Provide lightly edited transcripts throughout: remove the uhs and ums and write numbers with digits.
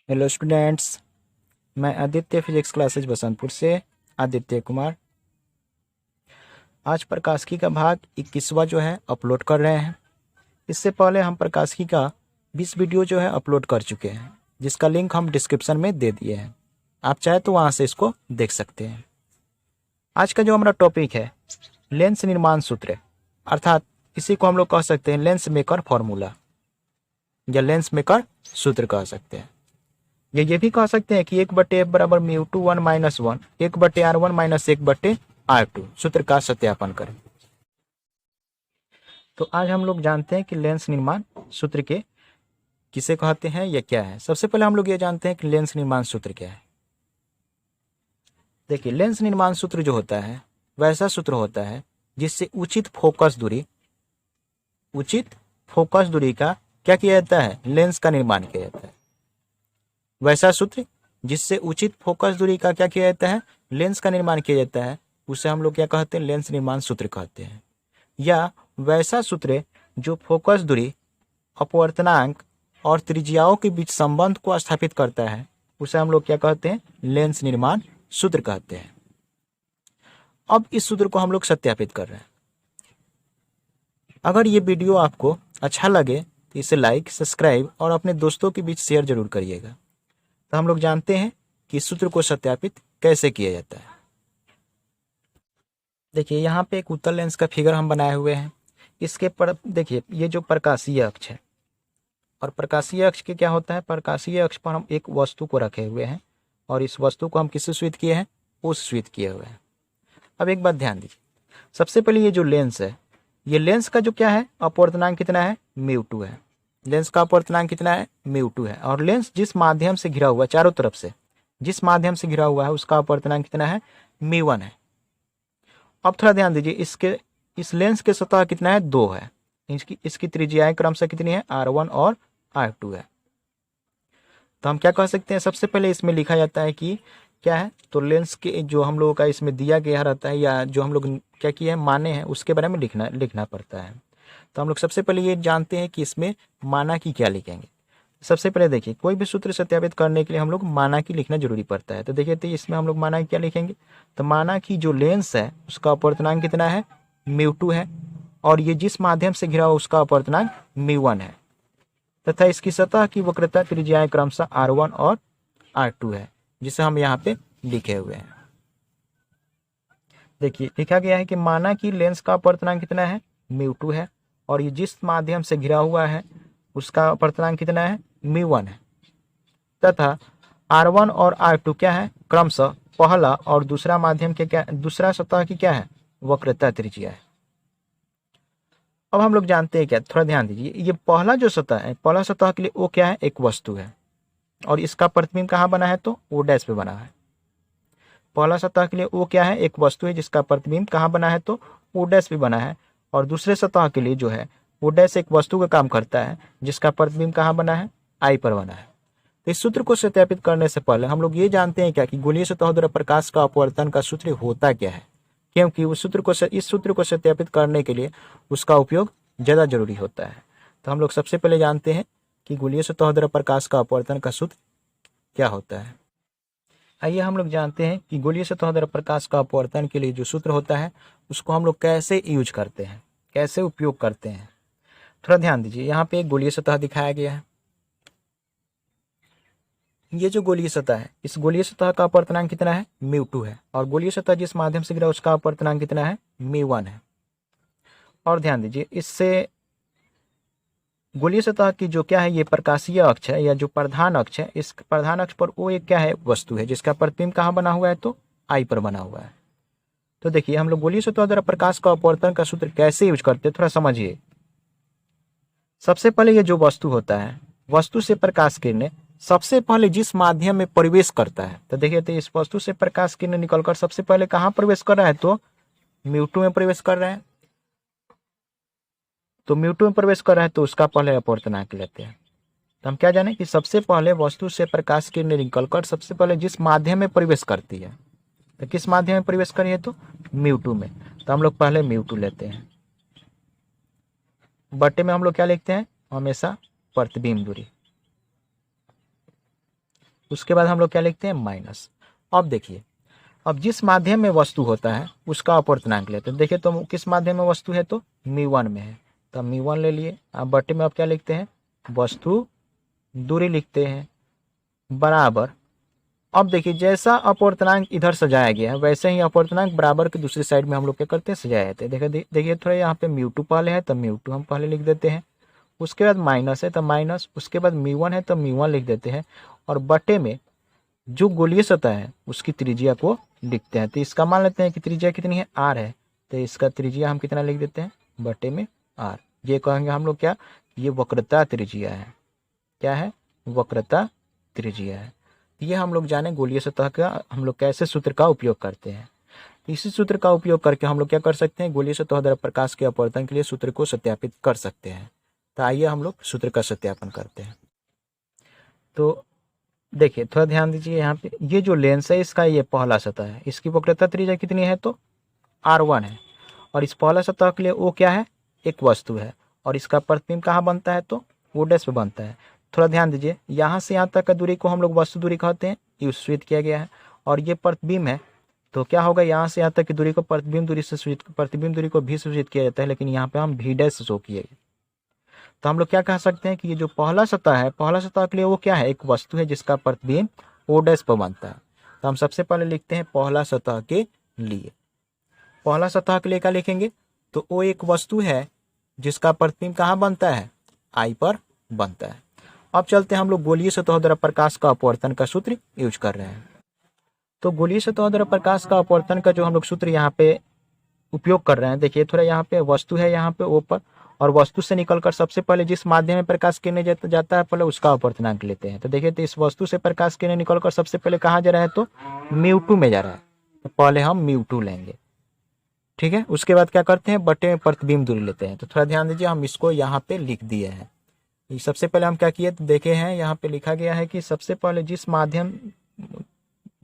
Hello students, मैं Aditya physics classes Basantpur से आदित्य कुमार। आज प्रकाशिकी का भाग 21वां जो है अपलोड कर रहे हैं। इससे पहले हम प्रकाशिकी का 20 वीडियो जो है अपलोड कर चुके हैं, जिसका लिंक हम डिस्क्रिप्शन में दे दिए हैं। आप चाहे तो वहाँ से इसको देख सकते हैं। आज का जो हमारा टॉपिक है लेंस निर्माण सूत्र, अर्थात इसी को हम लोग कह सकते हैं लेंस मेकर फॉर्मूला या लेंस मेकर सूत्र कह सकते हैं। ये भी कह सकते हैं कि 1/f बराबर μ2 1 - 1 1/r1 - 1/r2 सूत्र का सत्यापन करें। तो आज हम लोग जानते हैं कि लेंस निर्माण सूत्र के किसे कहते हैं या क्या है। सबसे पहले हम लोग ये जानते हैं कि लेंस निर्माण सूत्र क्या है। देखिए, लेंस निर्माण सूत्र जो होता है वैसा सूत्र होता है जिससे उचित फोकस दूरी का क्या किया जाता है, लेंस का निर्माण किया जाता है। वैसा सूत्र जिससे उचित फोकस दूरी का क्या किया जाता है, लेंस का निर्माण किया जाता है, उसे हम लोग क्या कहते हैं, लेंस निर्माण सूत्र कहते हैं। या वैसा सूत्र जो फोकस दूरी, अपवर्तनांक और त्रिज्याओं के बीच संबंध को स्थापित करता है, उसे हम लोग क्या कहते हैं, लेंस निर्माण सूत्र कहते हैं। अब इस सूत्र को हम लोग सत्यापित कर रहे हैं। अगर ये वीडियो आपको अच्छा लगे तो इसे लाइक, सब्सक्राइब और अपने दोस्तों के बीच शेयर जरूर करिएगा। तो हम लोग जानते हैं कि इस सूत्र को सत्यापित कैसे किया जाता है। देखिए, यहाँ पे एक उत्तल लेंस का फिगर हम बनाए हुए हैं। इसके पर देखिए, ये जो प्रकाशीय अक्ष है, और प्रकाशीय अक्ष के क्या होता है, प्रकाशीय अक्ष पर हम एक वस्तु को रखे हुए हैं और इस वस्तु को हम किससे स्वीत किए हैं, उस स्वीत किए हुए हैं। अब एक बात ध्यान दीजिए, सबसे पहले ये जो लेंस है, ये लेंस का जो क्या है, अपवर्तनांक कितना है, μ2 है। लेंस का अपवर्तनांक कितना है, μ2 है। और लेंस जिस माध्यम से घिरा हुआ है, चारों तरफ से जिस माध्यम से घिरा हुआ है, उसका अपवर्तनांक कितना है, μ1 है। अब थोड़ा ध्यान दीजिए, इस लेंस के सतह कितना है, 2 है। इसकी त्रिज्याएं क्रमशः कितनी है, r1 और r2 है। तो हम क्या कह सकते हैं, सबसे पहले इसमें लिखा जाता है कि क्या है, तो लेंस के जो हम लोगों का इसमें दिया गया रहता है, या जो हम लोग क्या किए हैं, माने हैं, उसके बारे में लिखना पड़ता है। तो हम लोग सबसे पहले ये जानते हैं कि इसमें माना की क्या लिखेंगे। सबसे पहले देखिए, कोई भी सूत्र सत्यापित करने के लिए हम लोग माना की लिखना जरूरी पड़ता है। तो देखिए, तो इसमें हम लोग माना की क्या लिखेंगे, तो माना की जो लेंस है उसका अपवर्तनांक कितना है, μ2 है, और ये जिस माध्यम से घिरा हुआ उसका अपवर्तनांक μ1 है, तथा इसकी सतह की वक्रता त्रिज्याएं क्रमशः r1 और r2 है, जिसे हम यहाँ पे लिखे हुए हैं। देखिए, लिखा गया है कि माना कि लेंस का अपवर्तनांक कितना है, μ2 है, और ये जिस माध्यम से घिरा हुआ है उसका अपवर्तनांक कितना है, μ1 है, तथा r1 और r2 क्या है, क्रमशः पहला और दूसरा माध्यम के क्या, दूसरा सतह की क्या है, वक्रता त्रिज्या है। अब हम लोग जानते हैं क्या, थोड़ा ध्यान दीजिए, ये पहला जो सतह है, पहला सतह के लिए वो क्या है, एक वस्तु है, और इसका प्रतिबिंब कहाँ बना है, तो ओ डैश पे बना है। पहला सतह के लिए वो क्या है, एक वस्तु है जिसका प्रतिबिंब कहाँ बना है, तो ओ डैश पे बना है। और दूसरे सतह के लिए जो है ओ डैश एक वस्तु का काम करता है जिसका प्रतिबिंब कहाँ बना है, आई पर बना है। तो इस सूत्र को सत्यापित करने से पहले हम लोग ये जानते हैं क्या कि गोलीय सतह द्वारा प्रकाश का अपवर्तन का सूत्र होता क्या है, क्योंकि इस सूत्र को सत्यापित करने के लिए उसका उपयोग ज़्यादा जरूरी होता है। तो हम लोग सबसे पहले जानते हैं कि गोलीय सतह द्वारा प्रकाश का अपवर्तन का सूत्र क्या होता है। आइए हम लोग जानते हैं कि गोलीय सतह द्वारा प्रकाश का अपवर्तन के लिए जो सूत्र होता है उसको हम लोग कैसे यूज करते हैं, कैसे उपयोग करते हैं। थोड़ा ध्यान दीजिए, यहाँ पे एक गोलीय सतह दिखाया गया है। ये जो गोलीय सतह है, इस गोलीय सतह का अपवर्तनांक कितना है, μ2 है, और गोलीय सतह जिस माध्यम से गिरा उसका अपवर्तनांक कितना है, μ1 है। और ध्यान दीजिए, इससे गोलीय सतह की जो क्या है, ये प्रकाशीय अक्ष है या जो प्रधान अक्ष है, इस प्रधान अक्ष पर वो एक क्या है, वस्तु है जिसका प्रतिबिंब कहाँ बना हुआ है, तो आई पर बना हुआ है। तो देखिए, हम लोग गोलीय सतह द्वारा प्रकाश का अपवर्तन का सूत्र कैसे यूज करते हैं, थोड़ा समझिए। सबसे पहले ये जो वस्तु होता है, वस्तु से प्रकाश किरणें सबसे पहले जिस माध्यम में प्रवेश करता है, तो देखिए, तो इस वस्तु से प्रकाश किरणें निकलकर सबसे पहले कहाँ प्रवेश कर रहा है, तो μ2 में प्रवेश कर रहा है। तो μ2 में प्रवेश कर रहा है तो उसका पहले अपवर्तनांक लेते हैं। तो हम क्या जाने कि सबसे पहले वस्तु से प्रकाश किरणें निकलकर सबसे पहले जिस माध्यम में प्रवेश करती है, तो किस माध्यम में प्रवेश करी है, तो μ2 में। तो हम लोग पहले μ2 लेते हैं, बटे में हम लोग क्या लिखते हैं, हमेशा प्रतिबिंब दूरी। उसके बाद हम लोग क्या लिखते हैं माइनस। अब देखिए, अब जिस माध्यम में वस्तु होता है उसका अपवर्तनांक लेते हैं। देखिए तो किस माध्यम में वस्तु है, तो μ1 में है, तो μ1 ले लिए। अब बटे में अब क्या लिखते हैं, वस्तु दूरी लिखते हैं, बराबर। अब देखिए जैसा अपवर्तनांक इधर सजाया गया है वैसे ही अपवर्तनांक बराबर के दूसरी साइड में हम लोग क्या करते हैं, सजाए जाते हैं। देखिए थोड़ा यहाँ पे μ2 पहले है तो μ2 हम पहले लिख देते हैं, उसके बाद माइनस है तो माइनस, उसके बाद μ1 है तो μ1 लिख देते हैं, और बटे में जो गोलीय सतह है उसकी त्रिज्या को लिखते हैं। तो इसका मान लेते हैं कि त्रिज्या कितनी है, r है, तो इसका त्रिज्या हम कितना लिख देते हैं, बटे में r। ये कहेंगे हम लोग क्या, ये वक्रता त्रिज्या है। क्या है, वक्रता त्रिज्या है। ये हम लोग जाने गोलीय सतह का हम लोग कैसे सूत्र का उपयोग करते हैं। इसी सूत्र का उपयोग करके हम लोग क्या कर सकते हैं, गोलीय सतह द्वारा प्रकाश के अपवर्तन के लिए सूत्र को सत्यापित कर सकते हैं। तो आइए हम लोग सूत्र का सत्यापन करते हैं। तो देखिए थोड़ा ध्यान दीजिए, यहाँ पे ये जो लेंस है इसका ये पहला सतह है, इसकी वक्रता त्रिज्या कितनी है, तो r1 है। और इस पहला सतह के लिए वो क्या है, एक वस्तु है, और इसका प्रतिबिंब कहाँ बनता है, तो ओ डैश पे बनता है। थोड़ा ध्यान दीजिए, यहाँ से यहाँ तक का दूरी को हम लोग वस्तु दूरी कहते हैं, ये सूचित किया गया है। और ये प्रतिबिंब है, तो क्या होगा, यहाँ से यहाँ तक की दूरी को प्रतिबिंब दूरी से सूचित, प्रतिबिंब दूरी को भी सूचित किया जाता है, लेकिन यहाँ पे हम भी डैश शो किए। तो हम लोग क्या कह सकते हैं कि ये जो पहला सतह है, पहला सतह के लिए वो क्या है, एक वस्तु है जिसका प्रतिबिंब ओ डैश पर बनता है। तो हम सबसे पहले लिखते हैं पहला सतह के लिए। पहला सतह के लिए क्या लिखेंगे, तो वो एक वस्तु है जिसका प्रतिबिंब कहाँ बनता है, आई पर बनता है। अब चलते हैं हम लोग गोलीय सतह द्वारा प्रकाश का अपवर्तन का सूत्र यूज कर रहे हैं। तो गोलीय सतह द्वारा प्रकाश का अपवर्तन का जो हम लोग सूत्र यहाँ पे उपयोग कर रहे हैं, देखिए थोड़ा यहाँ पे वस्तु है, यहाँ पे ऊपर, और वस्तु से निकलकर सबसे पहले जिस माध्यम में प्रकाश किरण जाता है पहले उसका अपवर्तनांक लेते हैं। तो देखिए तो इस वस्तु से प्रकाश किरण निकलकर सबसे पहले कहाँ जा रहा है, तो μ2 में जा रहा है, तो पहले हम μ2 लेंगे। ठीक है, उसके बाद क्या करते हैं, बटे में प्रतिबिंब दूरी लेते हैं। तो थोड़ा ध्यान दीजिए, हम इसको यहाँ पे लिख दिए हैं। सबसे पहले हम क्या किए, तो देखे हैं यहाँ पे लिखा गया है कि सबसे पहले जिस माध्यम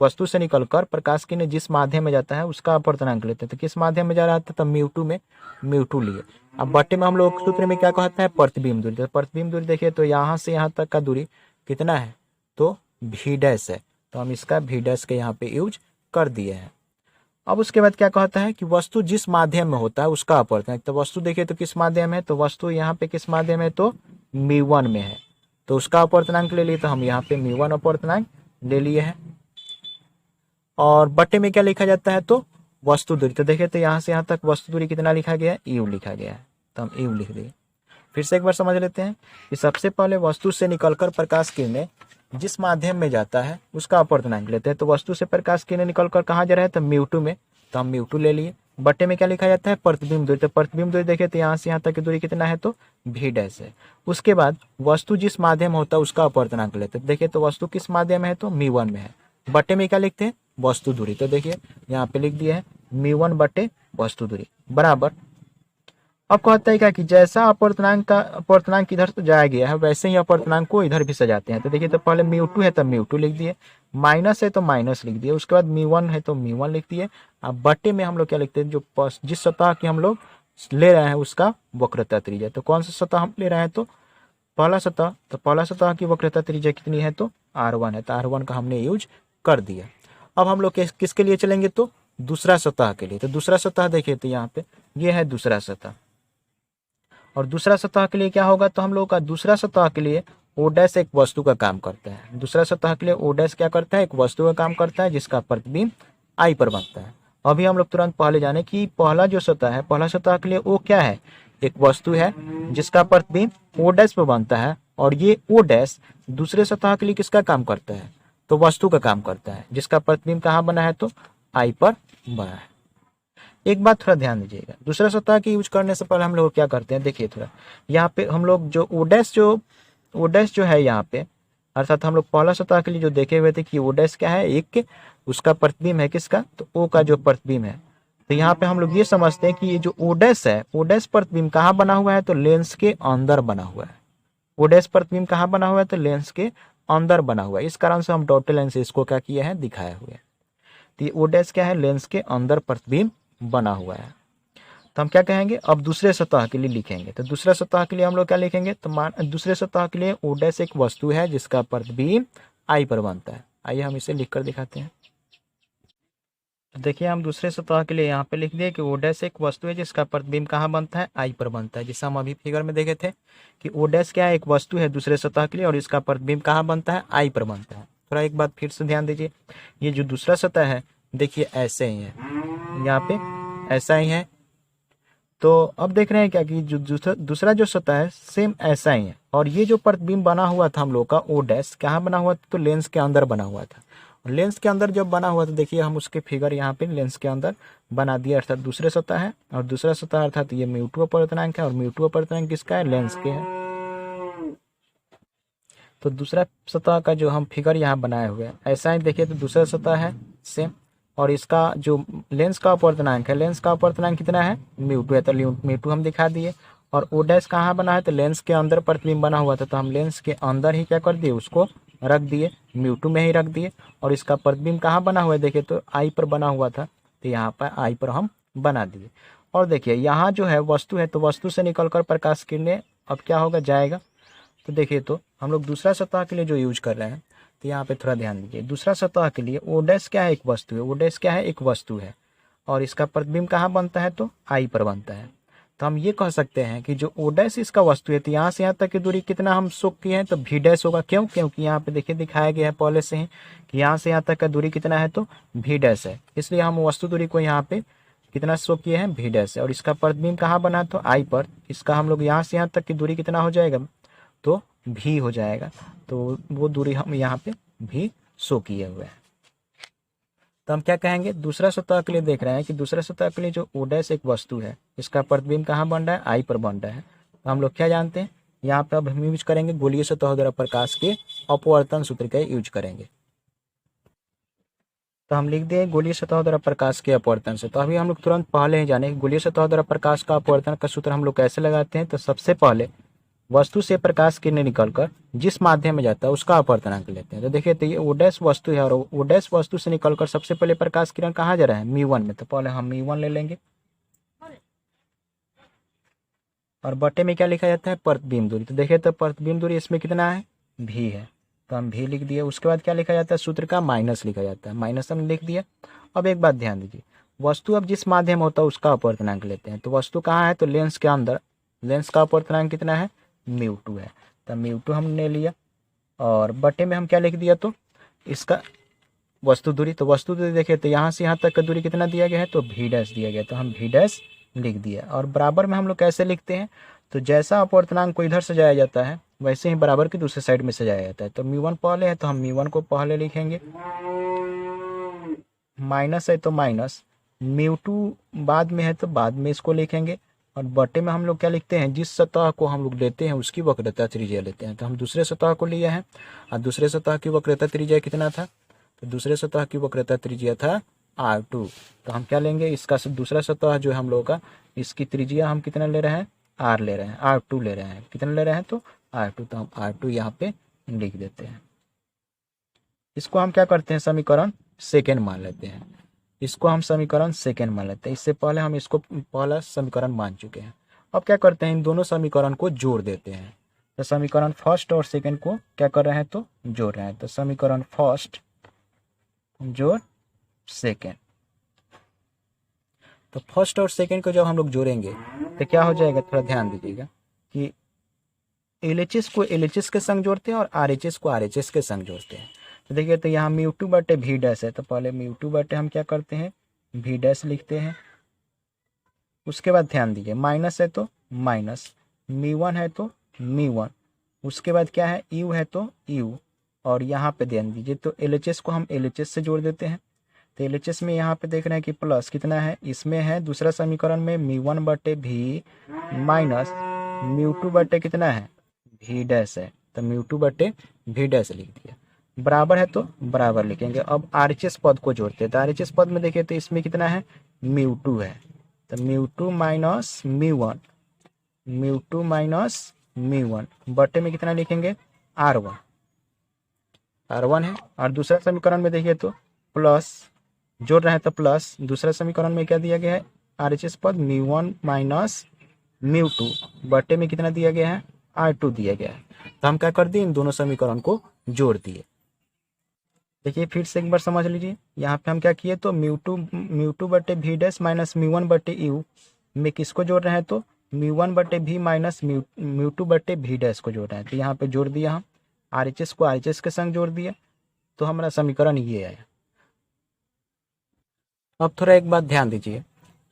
वस्तु से निकलकर प्रकाश किरण जिस माध्यम में जाता है उसका अपवर्तनांक लेते हैं। तो किस माध्यम में जा रहा था, तो μ2 में, μ2 लिए। अब बटे में हम लोग सूत्र में क्या कहते हैं, प्रतिबिंब दूरी। तो प्रतिबिंब दूरी देखिए तो यहाँ से यहाँ तक का दूरी कितना है, तो भी डैश है, तो हम इसका भी डैश के यहाँ पे यूज कर दिए हैं। अब उसके बाद क्या कहता है कि वस्तु जिस माध्यम में होता है उसका अपवर्तनांक। तो वस्तु देखिए तो किस माध्यम है, तो वस्तु यहाँ पे किस माध्यम है, तो μ1 में है, तो उसका अपवर्तनांक ले लिए। तो हम यहाँ पे μ1 अपवर्तनांक ले लिए हैं। और बटे में क्या लिखा जाता है, तो वस्तु दूरी। तो देखिए तो यहाँ से यहाँ तक वस्तु दूरी कितना लिखा गया है, यू लिखा गया है, तो हम यू लिख दिए। फिर से एक बार समझ लेते हैं कि सबसे पहले वस्तु से निकलकर प्रकाश किरणें जिस माध्यम में जाता है उसका अपवर्तनांक लेते हैं। तो वस्तु से प्रकाश किरणें निकलकर कहाँ जा रहा है, तो μ2 में, तो हम μ2 ले लिए। बटे में क्या लिखा जाता है, प्रतिबिंब दूरी। तो प्रतिबिंब दूरी देखिए तो यहाँ से यहाँ तक की दूरी कितना है, तो भी डैश है। उसके बाद वस्तु जिस माध्यम में होता है उसका अपवर्तनांक लेते हैं। देखिए तो वस्तु किस माध्यम में है, तो μ1 में है। बटे में क्या लिखते हैं, वस्तु दूरी। तो देखिए यहाँ पे लिख दिया है μ1 बटे वस्तु दूरी बराबर। अब कहता है क्या कि जैसा अपवर्तनांक इधर तो जाया गया है वैसे ही अपवर्तनांक को इधर भी सजाते हैं। तो देखिए तो पहले μ2 है तो μ2 लिख दिए, माइनस है तो माइनस लिख दिए, उसके बाद μ1 है तो μ1 लिख दिए। अब बटे में हम लोग क्या लिखते हैं, जो जिस सतह की हम लोग ले रहे हैं उसका वक्रता त्रिज्या। तो कौन सा सतह हम ले रहे हैं, तो पहला सतह। तो पहला सतह की वक्रता त्रिज्या कितनी है, तो r1 है, तो r1 का हमने यूज कर दिया। अब हम लोग किसके लिए चलेंगे, तो दूसरा सतह के लिए। तो दूसरा सतह देखिए तो यहाँ पे ये है दूसरा सतह, और दूसरा सतह के लिए क्या होगा, तो हम लोग का दूसरा सतह के लिए ओ डैश एक वस्तु का काम करता है। दूसरा सतह के लिए ओ डैश क्या करता है, एक वस्तु का काम करता है जिसका प्रतिबिंब आई पर बनता है। अभी हम लोग तुरंत पहले जाने कि पहला जो सतह है, पहला सतह के लिए वो क्या है, एक वस्तु है जिसका प्रतिबिंब ओ डैश पर बनता है, और ये ओ डैश दूसरे सतह के लिए किसका काम करता है, तो वस्तु का काम करता है जिसका प्रतिबिंब कहाँ बना है, तो आई पर बना है। एक बात थोड़ा ध्यान दीजिएगा, दूसरा सतह की यूज करने से पहले हम लोग क्या करते हैं, देखिए थोड़ा यहाँ पे हम लोग जो ओ डैश जो है यहाँ पे, अर्थात हम लोग पहला सतह के लिए जो देखे हुए थे कि ओ डैश क्या है, एक उसका प्रतिबिंब है किसका, तो ओ का जो प्रतिबिंब है। तो यहाँ पे हम लोग ये समझते हैं कि ये जो ओ डैश है, ओ डैश प्रतिबिंब कहाँ बना हुआ है, तो लेंस के अंदर बना हुआ है। ओ डैश प्रतिबिंब कहाँ बना हुआ है, तो लेंस के अंदर बना हुआ है। इस कारण से हम डॉटेड लाइन से इसको क्या किया है, दिखाया हुआ है। तो ये ओ डैश क्या है, लेंस के अंदर प्रतिबिंब बना हुआ है। तो हम क्या कहेंगे, अब दूसरे सतह के लिए लिखेंगे। तो दूसरा सतह के लिए हम लोग क्या लिखेंगे, तो दूसरे सतह के लिए ओ डैश एक वस्तु है जिसका प्रतिबिंब आई पर बनता है। आइए हम इसे लिख कर दिखाते हैं। तो देखिए हम दूसरे सतह के लिए यहाँ पे लिख दिए कि ओ डैश एक वस्तु है जिसका प्रतिबिंब कहाँ बनता है, आई पर बनता है। जिसे हम अभी फिगर में देखे थे कि ओ डैश क्या है, एक वस्तु है दूसरे सतह के लिए और इसका प्रतिबिंब कहाँ बनता है, आई पर बनता है। थोड़ा एक बात फिर से ध्यान दीजिए, ये जो दूसरा सतह है देखिए ऐसे ही है, यहाँ पे ऐसा ही है। तो अब देख रहे हैं क्या कि जो दूसरा जो सतह है सेम ऐसा ही है, और ये जो प्रतिबिंब बना हुआ था हम लोग का ओ डैश कहाँ बना हुआ था, तो लेंस के अंदर बना हुआ था। लेंस के अंदर जब बना हुआ तो देखिए हम उसके फिगर यहाँ पे लेंस के अंदर बना दिया, अर्थात दूसरे सतह है और दूसरा सतह अर्थात ये म्यू2 अपवर्तनांक है और म्यू2 अपवर्तनांक किसका है, लेंस के है। तो दूसरा सतह का जो हम फिगर यहाँ बनाए हुए हैं ऐसा ही देखिए, तो दूसरा सतह है सेम, और इसका जो लेंस का अपवर्तनांक है, लेंस का अपवर्तनांक कितना है, म्यू2 है, तो म्यू2 हम दिखा दिए। और ओ डैश कहाँ बना है, तो लेंस के अंदर प्रतिबिंब बना हुआ था, तो हम लेंस के अंदर ही क्या कर दिए, उसको रख दिए, म्यू2 में ही रख दिए। और इसका प्रतिबिंब कहाँ बना हुआ है, देखिए तो आई पर बना हुआ था, तो यहाँ पर आई पर हम बना दिए। और देखिए यहाँ जो है वस्तु है, तो वस्तु से निकलकर प्रकाश किरणें अब क्या होगा, जाएगा। तो देखिए तो हम लोग दूसरा सतह के लिए जो यूज कर रहे हैं, तो यहाँ पे थोड़ा ध्यान दीजिए, दूसरा सतह के लिए ओ डैश क्या है, एक वस्तु है, ओ डैश क्या है, एक वस्तु है, और इसका प्रतिबिंब कहाँ बनता है, तो आई पर बनता है। तो हम ये कह सकते हैं कि जो ओ डैश इसका वस्तु है, तो यहाँ से यहाँ तक की दूरी कितना हम शो किए हैं, तो भी डैश होगा। क्यों, क्योंकि यहाँ पे देखिए दिखाया गया है पहले से ही कि यहाँ से यहाँ तक का दूरी कितना है, तो भी डैश है, इसलिए हम वस्तु दूरी को यहाँ पे कितना शो किए हैं, भी डैश है। और इसका प्रतिबिंब कहाँ बना, तो आई पर, इसका हम लोग यहाँ से यहाँ तक की दूरी कितना हो जाएगा, तो भी हो जाएगा, तो वो दूरी हम यहाँ पे भी शो किए हुए हैं। तो हम क्या कहेंगे, दूसरा सतह के लिए देख रहे हैं कि दूसरा सतह के लिए जो ओ डैश एक वस्तु है, इसका प्रतिबिंब कहाँ बन रहा है, आई पर बन रहा है। तो हम लोग क्या जानते हैं, यहाँ पे अब हम यूज करेंगे गोलीय सतह द्वारा प्रकाश के अपवर्तन सूत्र का यूज करेंगे। तो हम लिख दिए गोलीय सतह द्वारा प्रकाश के अपवर्तन से। तो अभी हम लोग तुरंत पहले ही जाने गोलीय सतह द्वारा प्रकाश का अपवर्तन का सूत्र हम लोग कैसे लगाते हैं। तो सबसे पहले वस्तु से प्रकाश किरणें निकलकर जिस माध्यम में जाता है उसका अपवर्तनांक लेते हैं। तो देखिए तो ये ओ डैश वस्तु है, और ओ डैश वस्तु से निकलकर सबसे पहले प्रकाश किरण कहाँ जा रहा है, म्यू1 में, तो पहले हम म्यू1 ले लेंगे। और बटे में क्या लिखा जाता है, प्रतिबिंब दूरी। तो देखिए तो प्रतिबिंब दूरी इसमें कितना है, भी है, तो हम भी लिख दिए। उसके बाद क्या लिखा जाता है, सूत्र का माइनस लिखा जाता है, माइनस हम लिख दिया। अब एक बात ध्यान दीजिए, वस्तु अब जिस माध्यम होता है उसका अपवर्तनांक लेते हैं। तो वस्तु कहाँ है, तो लेंस के अंदर, लेंस का अपवर्तनांक कितना है, म्यू2 है, तो म्यू2 हमने लिया। और बटे में हम क्या लिख दिया, तो इसका वस्तु दूरी। तो वस्तु दूरी देखिए तो यहाँ से यहाँ तक का दूरी कितना दिया गया है, तो भी डैश दिया गया, तो हम भी डैश लिख दिया। और बराबर में हम लोग कैसे लिखते हैं, तो जैसा अपवर्तनांक को इधर सजाया जाता है वैसे ही बराबर की दूसरे साइड में सजाया जाता है। तो म्यू1 पहले है तो हम म्यू1 को पहले लिखेंगे, माइनस है तो माइनस, म्यू2 बाद में है तो बाद में इसको लिखेंगे। और बटे में हम लोग क्या लिखते हैं, जिस सतह को हम लोग लेते हैं उसकी वक्रता त्रिज्या लेते हैं। तो हम दूसरे सतह को लिए हैं, और दूसरे सतह की वक्रता त्रिज्या कितना था, तो दूसरे सतह की वक्रता त्रिज्या था R2। तो हम क्या लेंगे, इसका दूसरा सतह जो है हम लोग का, इसकी त्रिज्या हम कितना ले रहे हैं, R ले रहे हैं, R2 ले रहे हैं, कितना ले रहे हैं, तो R2। तो हम R2 यहाँ पे लिख देते हैं। इसको हम क्या करते हैं, समीकरण सेकेंड मान लेते हैं, इसको हम समीकरण सेकेंड मान लेते हैं। इससे पहले हम इसको पहला समीकरण मान चुके हैं। अब क्या करते हैं, इन दोनों समीकरण को जोड़ देते हैं। तो समीकरण फर्स्ट और सेकेंड को क्या कर रहे हैं, तो जोड़ रहे हैं। तो समीकरण फर्स्ट जोड़ सेकेंड, तो फर्स्ट और सेकेंड को जब हम लोग जोड़ेंगे तो क्या हो जाएगा, थोड़ा ध्यान दीजिएगा कि LHS को LHS के संग जोड़ते हैं और RHS को RHS के संग जोड़ते हैं। तो देखिए तो यहाँ म्यू2 बटे भी डैश है, तो पहले म्यू2 बटे हम क्या करते हैं, भी डैश लिखते हैं। उसके बाद ध्यान दीजिए, माइनस है तो माइनस, म्यू1 है तो म्यू1, उसके बाद क्या है, यू है तो यू, और यहाँ पे ध्यान दीजिए तो LHS को हम LHS से जोड़ देते हैं। तो LHS में यहाँ पे देख रहे हैं कि प्लस कितना है, इसमें है दूसरा समीकरण में म्यू1 बटे भी माइनस म्यू2 बटे कितना है, भी डैश है, तो म्यू2 बटे भी डैश लिख दिया। बराबर है तो बराबर लिखेंगे। अब RHS पद को जोड़ते हैं, तो RHS पद में देखिए तो इसमें कितना है, म्यू2 है, तो म्यू2 माइनस म्यू1, म्यू2 माइनस म्यू1 बटे में कितना लिखेंगे, R1, R1 है। और दूसरा समीकरण में देखिए तो प्लस जोड़ रहे हैं तो प्लस, दूसरा समीकरण में क्या दिया गया है, RHS पद म्यू1 माइनस म्यू2 बटे में कितना दिया गया है, R2 दिया गया है। तो हम क्या कर दिए, इन दोनों समीकरण को जोड़ दिए। देखिए फिर से एक बार समझ लीजिए, यहाँ पे हम क्या किए तो म्यू टू बटे भी डैश माइनस म्यू1 बटे यू में किसको जोड़ रहे हैं तो म्यू1 बटे भी माइनस म्यू टू बटे भी डैश को जोड़ रहे हैं। तो यहाँ पे जोड़ दिया हम, RHS को RHS के संग जोड़ दिया, तो हमारा समीकरण ये आया। अब थोड़ा एक बात ध्यान दीजिए,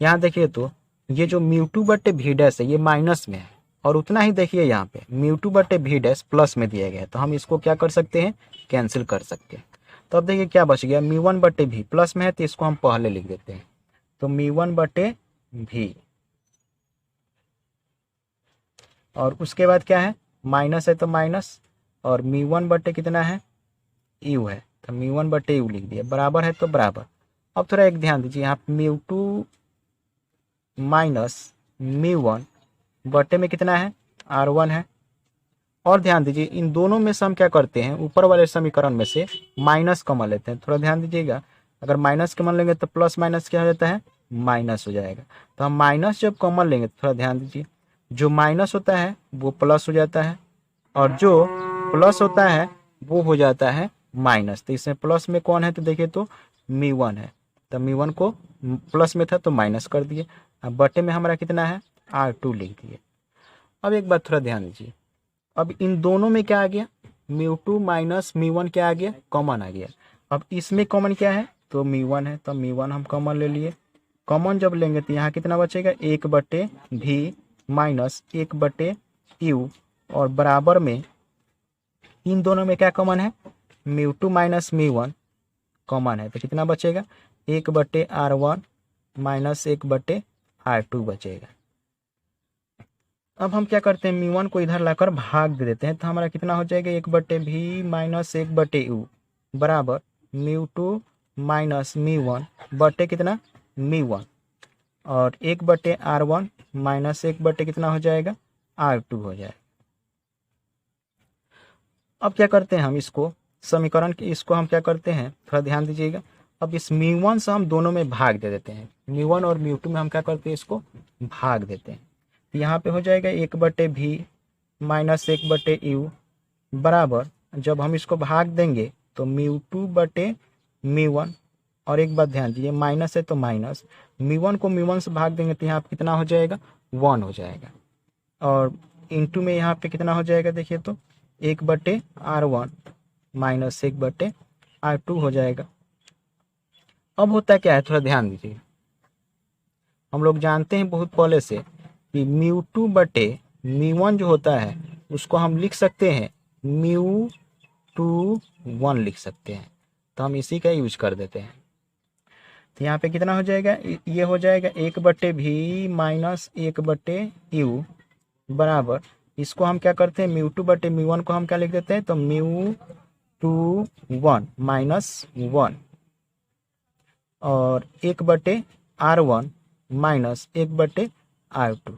यहाँ देखिए तो ये जो म्यू2 बटे भी डैश है ये माइनस में है, और उतना ही देखिए यहाँ पे म्यू2 बटे भी डैश प्लस में दिया गया है, तो हम इसको क्या कर सकते हैं, कैंसिल कर सकते हैं। तो अब देखिए क्या बच गया, म्यू1 बटे भी प्लस में है तो इसको हम पहले लिख देते हैं, तो म्यू1 बटे भी, और उसके बाद क्या है, माइनस है तो माइनस, और म्यू1 बटे कितना है, यू है, तो म्यू1 बटे यू लिख दिया, बराबर है तो बराबर। अब थोड़ा एक ध्यान दीजिए, यहाँ म्यू2 माइनस म्यू1 बटे में कितना है, R1 है। और ध्यान दीजिए इन दोनों में से हम क्या करते हैं, ऊपर वाले समीकरण में से माइनस कॉमन लेते हैं। थोड़ा ध्यान दीजिएगा, अगर माइनस कॉमन लेंगे तो प्लस माइनस क्या हो जाता है, माइनस हो जाएगा। तो हम माइनस जब कॉमन लेंगे तो थोड़ा ध्यान दीजिए, जो माइनस होता है वो प्लस हो जाता है, और जो प्लस होता है वो हो जाता है माइनस। तो इसमें प्लस में कौन है तो देखिए तो म्यू1 है, तो म्यू1 को प्लस में था तो माइनस कर दिए, अब बटे में हमारा कितना है, R2 लिख दिए। अब एक बात थोड़ा ध्यान दीजिए, अब इन दोनों में क्या आ गया, म्यू2 माइनस म्यू1 क्या आ गया, कॉमन आ गया। अब इसमें कॉमन क्या है तो म्यू1 है, तो म्यू1 हम कॉमन ले लिए। कॉमन जब लेंगे तो यहाँ कितना बचेगा, 1 बटे भी माइनस 1 बटे यू, और बराबर में इन दोनों में क्या कॉमन है, म्यू2 माइनस म्यू1 कॉमन है, तो कितना बचेगा, 1 बटे R1 माइनस 1 बटे R2 बचेगा। अब हम क्या करते हैं, म्यू1 को इधर लाकर भाग दे देते हैं, तो हमारा कितना हो जाएगा, 1 बटे भी माइनस 1 बटे यू बराबर म्यू2 माइनस म्यू1 बटे कितना, म्यू1, और 1 बटे R1 माइनस 1 बटे कितना हो जाएगा, R2 हो जाएगा। अब क्या करते हैं हम इसको समीकरण की, इसको हम क्या करते हैं, थोड़ा ध्यान दीजिएगा, अब इस म्यू1 से हम दोनों में भाग दे देते हैं, म्यू1 और म्यू2 में हम क्या करते हैं, इसको भाग देते हैं। यहाँ पे हो जाएगा 1 बटे भी माइनस 1 बटे यू बराबर, जब हम इसको भाग देंगे तो म्यू2 बटे म्यू1, और एक बात ध्यान दीजिए माइनस है तो माइनस, म्यू1 को म्यू1 से भाग देंगे तो यहाँ पे कितना हो जाएगा, 1 हो जाएगा, और इंटू में यहाँ पे कितना हो जाएगा, देखिए तो 1 बटे R1 माइनस 1 बटे R2 हो जाएगा। अब होता क्या है, थोड़ा ध्यान दीजिए, हम लोग जानते हैं बहुत पहले से कि म्यू2 बटे म्यू1 जो होता है उसको हम लिख सकते हैं म्यू2 1 लिख सकते हैं, तो हम इसी का यूज कर देते हैं। तो यहाँ पे कितना हो जाएगा, ये हो जाएगा 1 बटे भी माइनस 1 बटे यू बराबर, इसको हम क्या करते हैं, म्यू2 बटे म्यू1 को हम क्या लिख देते हैं, तो म्यू2 1 माइनस 1, और 1 बटे R1 माइनस 1 बटे R2,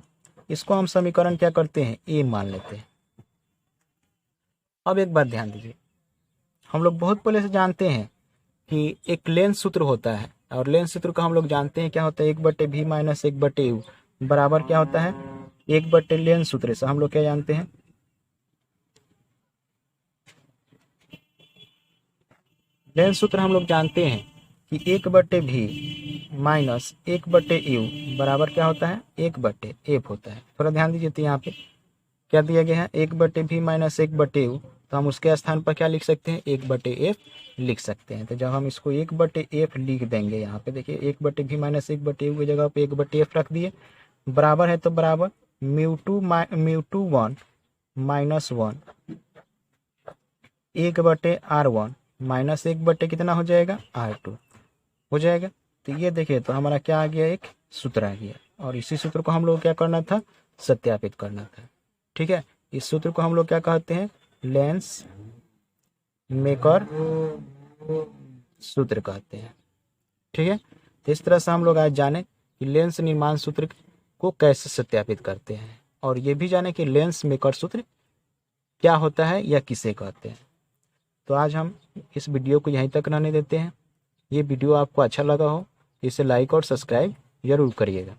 इसको हम समीकरण क्या करते हैं, ए मान लेते हैं। अब एक बात ध्यान दीजिए, हम लोग बहुत पहले से जानते हैं कि एक लेंस सूत्र होता है, और लेंस सूत्र को हम लोग जानते हैं क्या होता है, 1 बटे भी माइनस 1 बटे यू बराबर क्या होता है, 1 बटे लेंस सूत्र से हम लोग क्या जानते हैं, लेंस सूत्र हम लोग जानते हैं कि 1 बटे भी माइनस 1 बटे यू बराबर क्या होता है, 1 बटे एफ होता है। थोड़ा ध्यान दीजिए, तो यहाँ पे क्या दिया गया है, 1 बटे भी माइनस 1 बटे यू, तो हम उसके स्थान पर क्या लिख सकते हैं, 1 बटे एफ लिख सकते हैं। तो जब हम इसको 1 बटे एफ लिख देंगे, यहाँ पे देखिए 1 बटे भी माइनस 1 बटे यू की जगह पे 1 बटे एफ रख दिए, बराबर है तो बराबर म्यू2 1 माइनस 1 1 बटे R1 माइनस 1 बटे कितना हो जाएगा, R2 हो जाएगा। तो ये देखिए तो हमारा क्या आ गया, एक सूत्र आ गया, और इसी सूत्र को हम लोग क्या करना था, सत्यापित करना था। ठीक है, इस सूत्र को हम लोग क्या कहते हैं, लेंस मेकर सूत्र कहते हैं। ठीक है, तो इस तरह से हम लोग आज जाने कि लेंस निर्माण सूत्र को कैसे सत्यापित करते हैं, और ये भी जाने कि लेंस मेकर सूत्र क्या होता है या किसे कहते हैं। तो आज हम इस वीडियो को यहीं तक रहने देते हैं। ये वीडियो आपको अच्छा लगा हो, इसे लाइक और सब्सक्राइब जरूर करिएगा।